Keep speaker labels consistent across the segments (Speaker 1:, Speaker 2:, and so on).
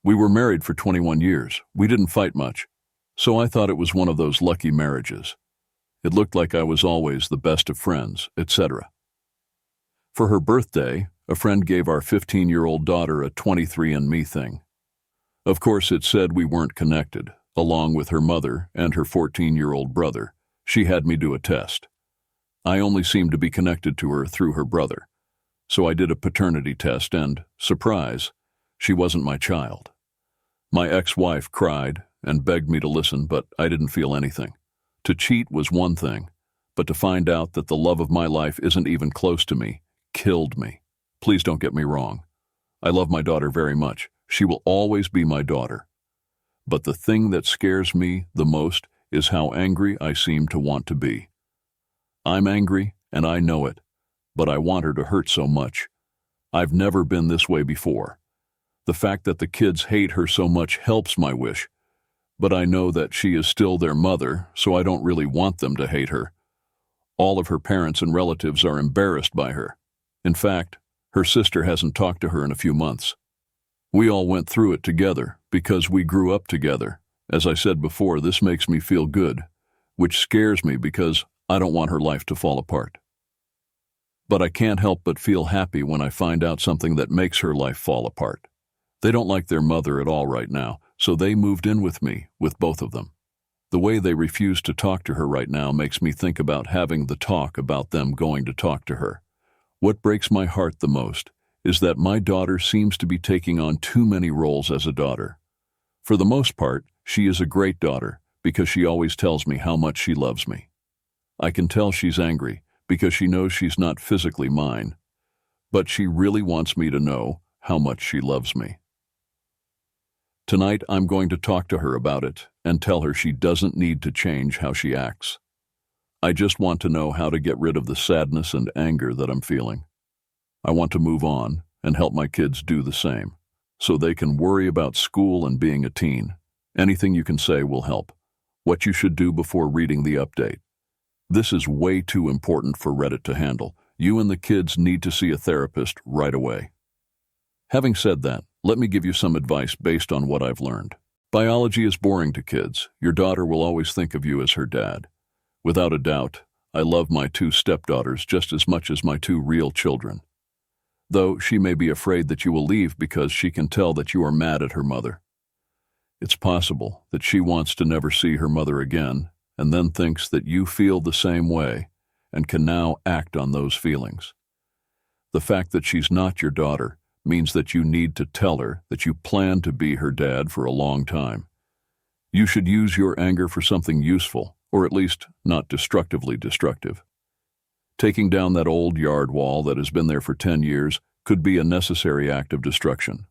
Speaker 1: We were married for 21 years. We didn't fight much, so I thought it was one of those lucky marriages. It looked like I was always the best of friends, etc. For her birthday, a friend gave our 15-year-old daughter a 23andMe thing. Of course, it said we weren't connected, along with her mother and her 14-year-old brother. She had me do a test. I only seemed to be connected to her through her brother. So I did a paternity test and, surprise, she wasn't my child. My ex-wife cried and begged me to listen, but I didn't feel anything. To cheat was one thing, but to find out that the love of my life isn't even close to me killed me. Please don't get me wrong. I love my daughter very much. She will always be my daughter. But the thing that scares me the most is how angry I seem to want to be. I'm angry, and I know it, but I want her to hurt so much. I've never been this way before. The fact that the kids hate her so much helps my wish, but I know that she is still their mother, so I don't really want them to hate her. All of her parents and relatives are embarrassed by her. In fact, her sister hasn't talked to her in a few months. We all went through it together because we grew up together. As I said before, this makes me feel good, which scares me because I don't want her life to fall apart. But I can't help but feel happy when I find out something that makes her life fall apart. They don't like their mother at all right now, so they moved in with me, with both of them. The way they refuse to talk to her right now makes me think about having the talk about them going to talk to her. What breaks my heart the most is that my daughter seems to be taking on too many roles as a daughter. For the most part, she is a great daughter because she always tells me how much she loves me. I can tell she's angry because she knows she's not physically mine, but she really wants me to know how much she loves me. Tonight, I'm going to talk to her about it and tell her she doesn't need to change how she acts. I just want to know how to get rid of the sadness and anger that I'm feeling. I want to move on and help my kids do the same, so they can worry about school and being a teen. Anything you can say will help. What you should do before reading the update. This is way too important for Reddit to handle. You and the kids need to see a therapist right away. Having said that, let me give you some advice based on what I've learned. Biology is boring to kids. Your daughter will always think of you as her dad. Without a doubt, I love my 2 stepdaughters just as much as my 2 real children. Though she may be afraid that you will leave because she can tell that you are mad at her mother. It's possible that she wants to never see her mother again and then thinks that you feel the same way and can now act on those feelings. The fact that she's not your daughter means that you need to tell her that you plan to be her dad for a long time. You should use your anger for something useful, or at least not destructively destructive. Taking down that old yard wall that has been there for 10 years could be a necessary act of destruction.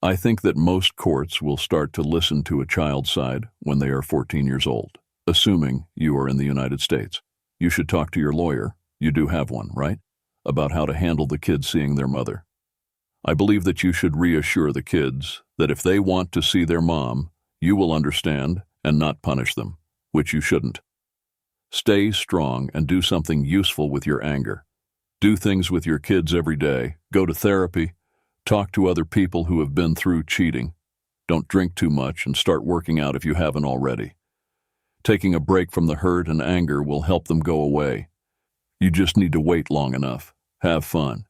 Speaker 1: I think that most courts will start to listen to a child's side when they are 14 years old, assuming you are in the United States. You should talk to your lawyer, you do have one, right? About how to handle the kids seeing their mother. I believe that you should reassure the kids that if they want to see their mom, you will understand and not punish them, which you shouldn't. Stay strong and do something useful with your anger. Do things with your kids every day. Go to therapy. Talk to other people who have been through cheating. Don't drink too much and start working out if you haven't already. Taking a break from the hurt and anger will help them go away. You just need to wait long enough. Have fun.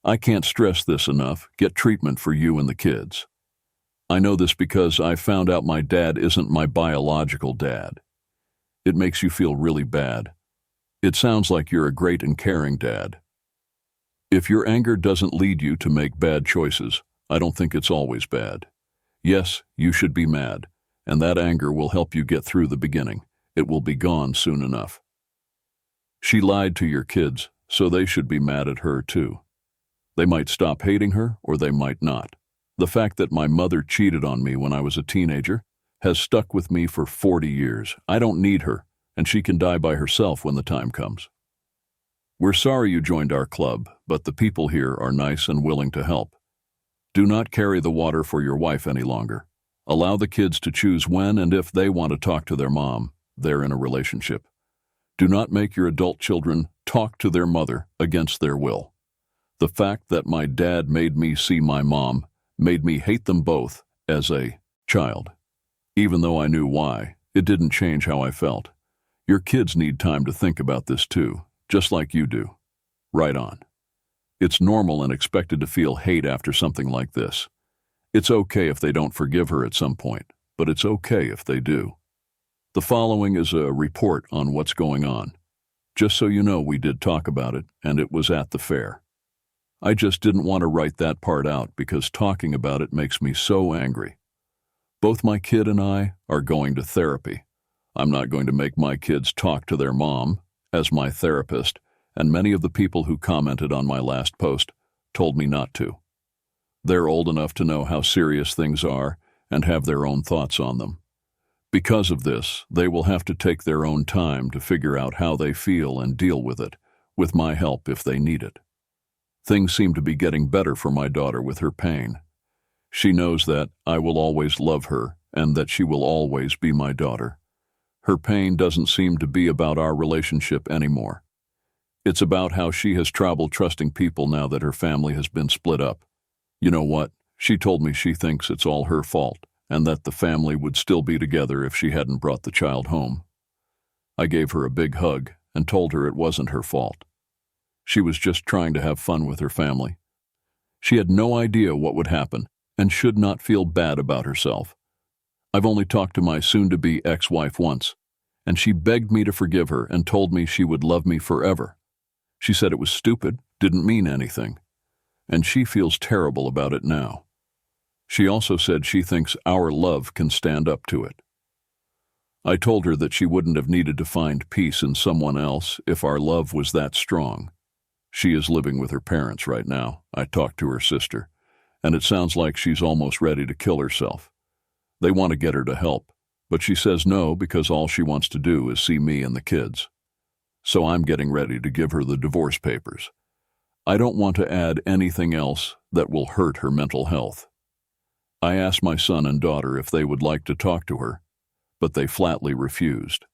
Speaker 1: I can't stress this enough. Get treatment for you and the kids. I know this because I found out my dad isn't my biological dad. It makes you feel really bad. It sounds like you're a great and caring dad. If your anger doesn't lead you to make bad choices, I don't think it's always bad. Yes, you should be mad, and that anger will help you get through the beginning. It will be gone soon enough. She lied to your kids, so they should be mad at her too. They might stop hating her, or they might not. The fact that my mother cheated on me when I was a teenager has stuck with me for 40 years. I don't need her, and she can die by herself when the time comes. We're sorry you joined our club, but the people here are nice and willing to help. Do not carry the water for your wife any longer. Allow the kids to choose when and if they want to talk to their mom. They're in a relationship. Do not make your adult children talk to their mother against their will. The fact that my dad made me see my mom made me hate them both as a child. Even though I knew why, it didn't change how I felt. Your kids need time to think about this too, just like you do. Right on. It's normal and expected to feel hate after something like this. It's okay if they don't forgive her at some point, but it's okay if they do. The following is a report on what's going on. Just so you know, we did talk about it, and it was at the fair. I just didn't want to write that part out because talking about it makes me so angry. Both my kid and I are going to therapy. I'm not going to make my kids talk to their mom, as my therapist, and many of the people who commented on my last post told me not to. They're old enough to know how serious things are and have their own thoughts on them. Because of this, they will have to take their own time to figure out how they feel and deal with it, with my help if they need it. Things seem to be getting better for my daughter with her pain. She knows that I will always love her and that she will always be my daughter. Her pain doesn't seem to be about our relationship anymore. It's about how she has trouble trusting people now that her family has been split up. You know what? She told me she thinks it's all her fault, and that the family would still be together if she hadn't brought the child home. I gave her a big hug and told her it wasn't her fault. She was just trying to have fun with her family. She had no idea what would happen and should not feel bad about herself. I've only talked to my soon-to-be ex-wife once, and she begged me to forgive her and told me she would love me forever. She said it was stupid, didn't mean anything, and she feels terrible about it now. She also said she thinks our love can stand up to it. I told her that she wouldn't have needed to find peace in someone else if our love was that strong. She is living with her parents right now. I talked to her sister, and it sounds like she's almost ready to kill herself. They want to get her to help, but she says no because all she wants to do is see me and the kids. So I'm getting ready to give her the divorce papers. I don't want to add anything else that will hurt her mental health. I asked my son and daughter if they would like to talk to her, but they flatly refused.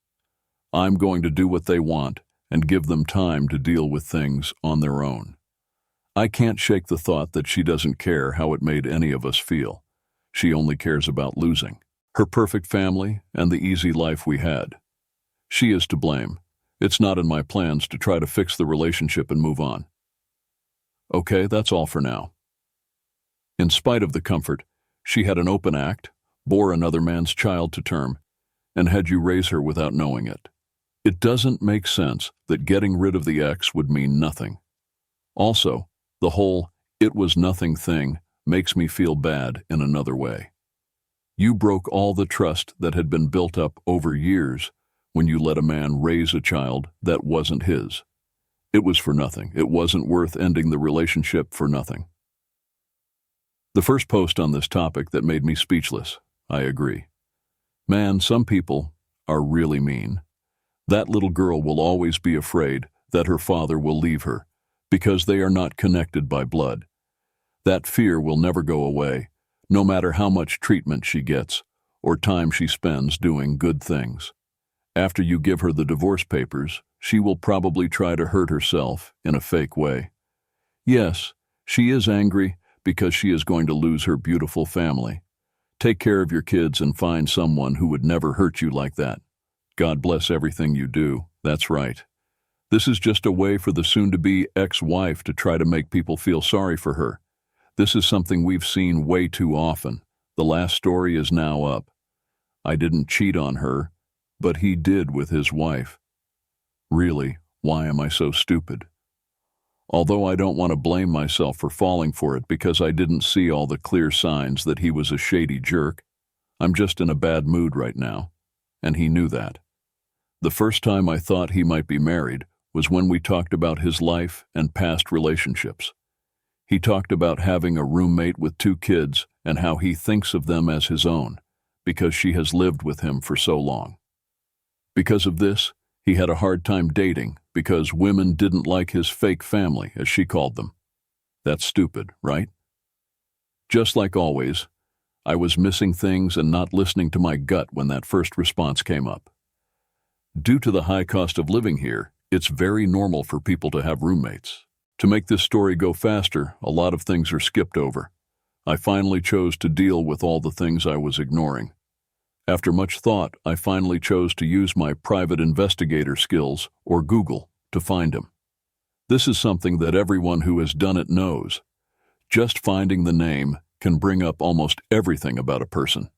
Speaker 1: I'm going to do what they want and give them time to deal with things on their own. I can't shake the thought that she doesn't care how it made any of us feel. She only cares about losing her perfect family and the easy life we had. She is to blame. It's not in my plans to try to fix the relationship and move on. Okay, that's all for now. In spite of the comfort, she had an open act, bore another man's child to term, and had you raise her without knowing it. It doesn't make sense that getting rid of the ex would mean nothing. Also, the whole "it was nothing" thing makes me feel bad in another way. You broke all the trust that had been built up over years when you let a man raise a child that wasn't his. It was for nothing. It wasn't worth ending the relationship for nothing. The first post on this topic that made me speechless. I agree. Man, some people are really mean. That little girl will always be afraid that her father will leave her because they are not connected by blood. That fear will never go away, no matter how much treatment she gets or time she spends doing good things. After you give her the divorce papers, she will probably try to hurt herself in a fake way. Yes, she is angry because she is going to lose her beautiful family. Take care of your kids and find someone who would never hurt you like that. God bless everything you do. That's right. This is just a way for the soon-to-be ex-wife to try to make people feel sorry for her. This is something we've seen way too often. The last story is now up. I didn't cheat on her, but he did with his wife. Really, why am I so stupid? Although I don't want to blame myself for falling for it because I didn't see all the clear signs that he was a shady jerk, I'm just in a bad mood right now, and he knew that. The first time I thought he might be married was when we talked about his life and past relationships. He talked about having a roommate with 2 kids and how he thinks of them as his own because she has lived with him for so long. Because of this, he had a hard time dating because women didn't like his fake family, as she called them. That's stupid, right? Just like always, I was missing things and not listening to my gut when that first response came up. Due to the high cost of living here, it's very normal for people to have roommates. To make this story go faster, a lot of things are skipped over. I finally chose to deal with all the things I was ignoring. After much thought, I finally chose to use my private investigator skills, or Google, to find him. This is something that everyone who has done it knows. Just finding the name can bring up almost everything about a person.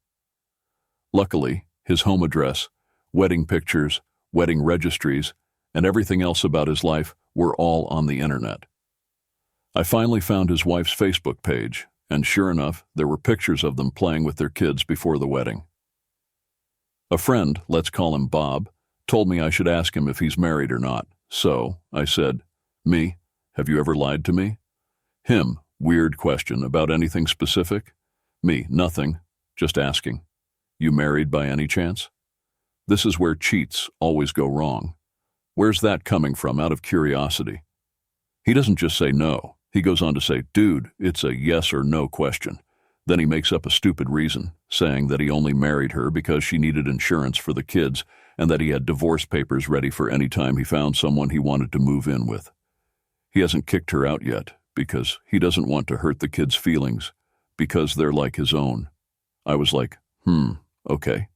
Speaker 1: Luckily, his home address, wedding pictures, wedding registries, and everything else about his life were all on the internet. I finally found his wife's Facebook page, and sure enough, there were pictures of them playing with their kids before the wedding. A friend, let's call him Bob, told me I should ask him if he's married or not. So, I said, "Me? Have you ever lied to me?" Him, weird question, about anything specific? Me, nothing, just asking. You married by any chance? This is where cheats always go wrong. Where's that coming from, out of curiosity? He doesn't just say no. He goes on to say, "Dude, it's a yes or no question." Then he makes up a stupid reason, saying that he only married her because she needed insurance for the kids and that he had divorce papers ready for any time he found someone he wanted to move in with. He hasn't kicked her out yet because he doesn't want to hurt the kids' feelings because they're like his own. I was like, okay.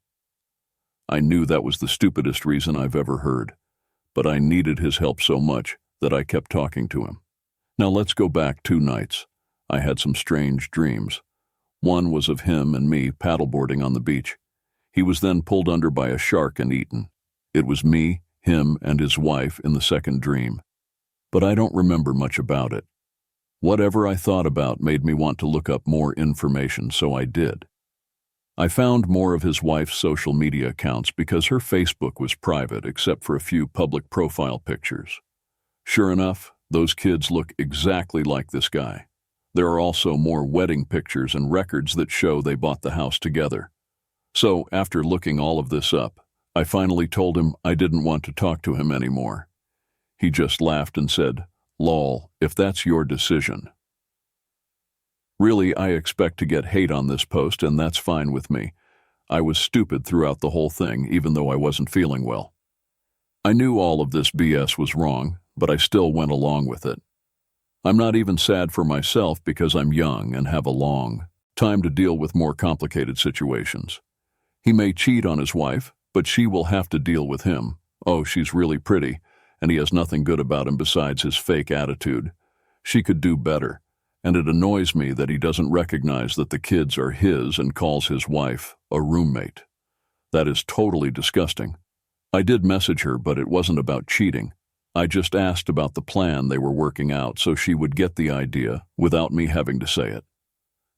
Speaker 1: I knew that was the stupidest reason I've ever heard, but I needed his help so much that I kept talking to him. Now let's go back 2 nights. I had some strange dreams. One was of him and me paddleboarding on the beach. He was then pulled under by a shark and eaten. It was me, him, and his wife in the second dream. But I don't remember much about it. Whatever I thought about made me want to look up more information, so I did. I found more of his wife's social media accounts because her Facebook was private except for a few public profile pictures. Sure enough, those kids look exactly like this guy. There are also more wedding pictures and records that show they bought the house together. So, after looking all of this up, I finally told him I didn't want to talk to him anymore. He just laughed and said, "Lol, if that's your decision." Really, I expect to get hate on this post, and that's fine with me. I was stupid throughout the whole thing, even though I wasn't feeling well. I knew all of this BS was wrong, but I still went along with it. I'm not even sad for myself because I'm young and have a long time to deal with more complicated situations. He may cheat on his wife, but she will have to deal with him. Oh, she's really pretty, and he has nothing good about him besides his fake attitude. She could do better, and it annoys me that he doesn't recognize that the kids are his and calls his wife a roommate. That is totally disgusting. I did message her, but it wasn't about cheating. I just asked about the plan they were working out so she would get the idea without me having to say it.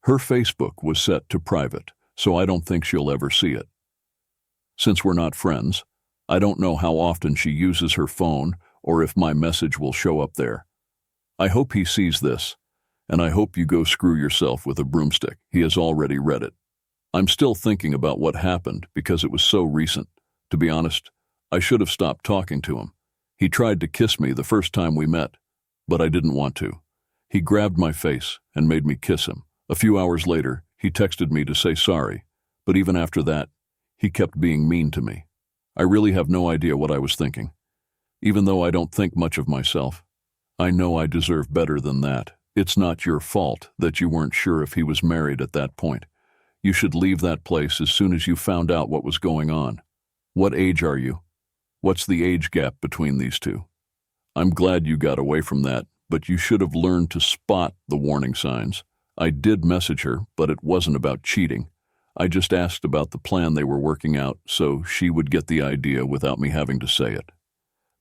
Speaker 1: Her Facebook was set to private, so I don't think she'll ever see it. Since we're not friends, I don't know how often she uses her phone or if my message will show up there. I hope he sees this, and I hope you go screw yourself with a broomstick. He has already read it. I'm still thinking about what happened because it was so recent. To be honest, I should have stopped talking to him. He tried to kiss me the first time we met, but I didn't want to. He grabbed my face and made me kiss him. A few hours later, he texted me to say sorry, but even after that, he kept being mean to me. I really have no idea what I was thinking. Even though I don't think much of myself, I know I deserve better than that. It's not your fault that you weren't sure if he was married at that point. You should leave that place as soon as you found out what was going on. What age are you? What's the age gap between these two? I'm glad you got away from that, but you should have learned to spot the warning signs. I did message her, but it wasn't about cheating. I just asked about the plan they were working out so she would get the idea without me having to say it.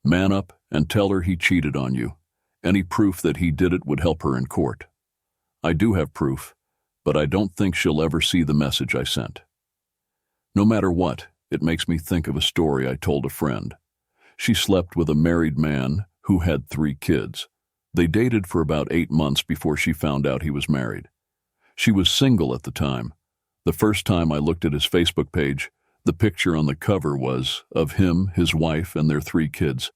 Speaker 1: Man up and tell her he cheated on you. Any proof that he did it would help her in court. I do have proof, but I don't think she'll ever see the message I sent. No matter what, it makes me think of a story I told a friend. She slept with a married man who had 3 kids. They dated for about 8 months before she found out he was married. She was single at the time. The first time I looked at his Facebook page, the picture on the cover was of him, his wife, and their 3 kids.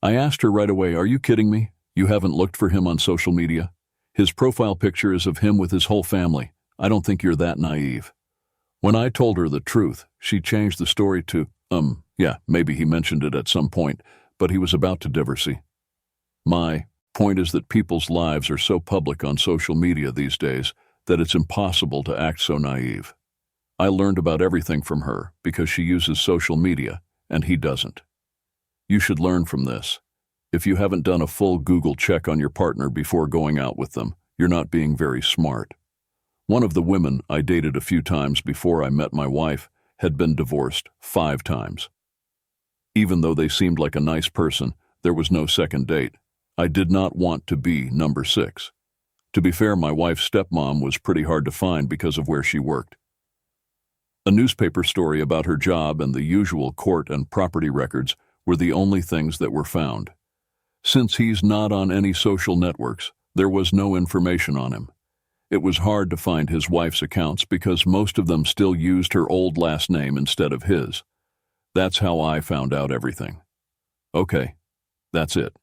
Speaker 1: I asked her right away, "Are you kidding me? You haven't looked for him on social media? His profile picture is of him with his whole family. I don't think you're that naive." When I told her the truth, she changed the story to, yeah, maybe he mentioned it at some point, but he was about to divorce. My point is that people's lives are so public on social media these days that it's impossible to act so naive. I learned about everything from her because she uses social media, and he doesn't. You should learn from this. If you haven't done a full Google check on your partner before going out with them, you're not being very smart. One of the women I dated a few times before I met my wife had been divorced 5 times. Even though they seemed like a nice person, there was no second date. I did not want to be number 6. To be fair, my wife's stepmom was pretty hard to find because of where she worked. A newspaper story about her job and the usual court and property records were the only things that were found. Since he's not on any social networks, there was no information on him. It was hard to find his wife's accounts because most of them still used her old last name instead of his. That's how I found out everything. Okay, that's it.